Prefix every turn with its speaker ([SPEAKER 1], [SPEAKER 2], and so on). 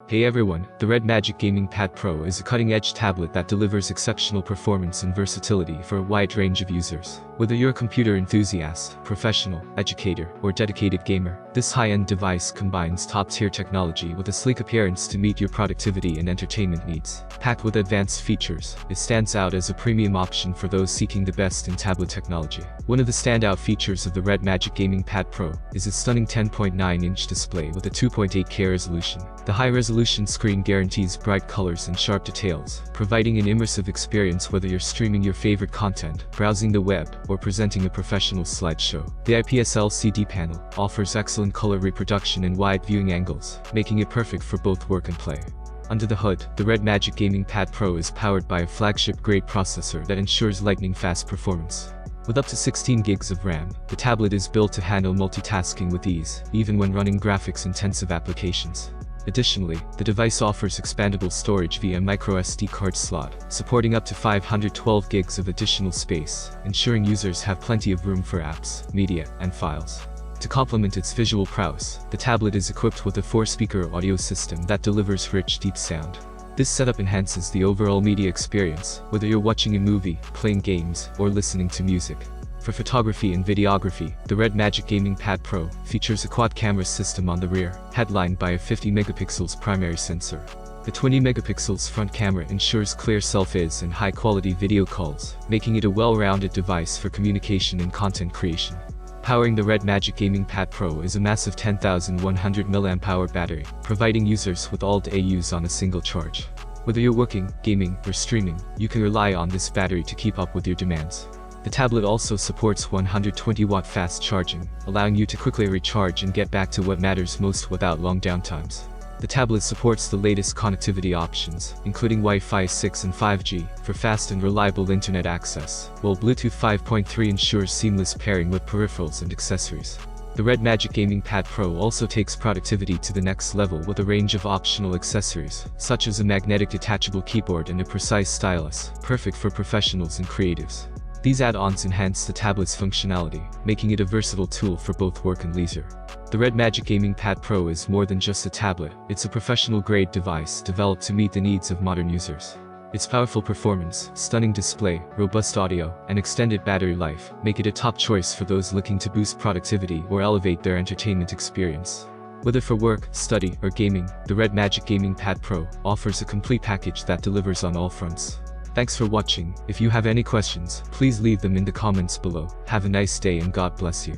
[SPEAKER 1] Hey everyone, the Redmagic Gaming Pad Pro is a cutting-edge tablet that delivers exceptional performance and versatility for a wide range of users. Whether you're a computer enthusiast, professional, educator, or dedicated gamer, this high-end device combines top-tier technology with a sleek appearance to meet your productivity and entertainment needs. Packed with advanced features, it stands out as a premium option for those seeking the best in tablet technology. One of the standout features of the Redmagic Gaming Pad Pro is its stunning 10.9-inch display with a 2.8K resolution. The high-resolution screen guarantees bright colors and sharp details, providing an immersive experience whether you're streaming your favorite content, browsing the web, or presenting a professional slideshow. The IPS LCD panel offers excellent color reproduction and wide viewing angles, making it perfect for both work and play. Under the hood, the Redmagic Gaming Pad Pro is powered by a flagship-grade processor that ensures lightning-fast performance. With up to 16 gigs of RAM, the tablet is built to handle multitasking with ease, even when running graphics-intensive applications. Additionally, the device offers expandable storage via microSD card slot, supporting up to 512 gigs of additional space, ensuring users have plenty of room for apps, media, and files. To complement its visual prowess, the tablet is equipped with a 4-speaker audio system that delivers rich, deep sound. This setup enhances the overall media experience, whether you're watching a movie, playing games, or listening to music. For photography and videography, the Redmagic Gaming Pad Pro features a quad-camera system on the rear, headlined by a 50-megapixels primary sensor. The 20-megapixels front camera ensures clear selfies and high-quality video calls, making it a well-rounded device for communication and content creation. Powering the Redmagic Gaming Pad Pro is a massive 10,100 mAh battery, providing users with all-day use on a single charge. Whether you're working, gaming, or streaming, you can rely on this battery to keep up with your demands. The tablet also supports 120-watt fast charging, allowing you to quickly recharge and get back to what matters most without long downtimes. The tablet supports the latest connectivity options, including Wi-Fi 6 and 5G, for fast and reliable internet access, while Bluetooth 5.3 ensures seamless pairing with peripherals and accessories. The Redmagic Gaming Pad Pro also takes productivity to the next level with a range of optional accessories, such as a magnetic detachable keyboard and a precise stylus, perfect for professionals and creatives. These add-ons enhance the tablet's functionality, making it a versatile tool for both work and leisure. The Redmagic Gaming Pad Pro is more than just a tablet, it's a professional-grade device developed to meet the needs of modern users. Its powerful performance, stunning display, robust audio, and extended battery life make it a top choice for those looking to boost productivity or elevate their entertainment experience. Whether for work, study, or gaming, the Redmagic Gaming Pad Pro offers a complete package that delivers on all fronts. Thanks for watching. If you have any questions, please leave them in the comments below. Have a nice day and God bless you.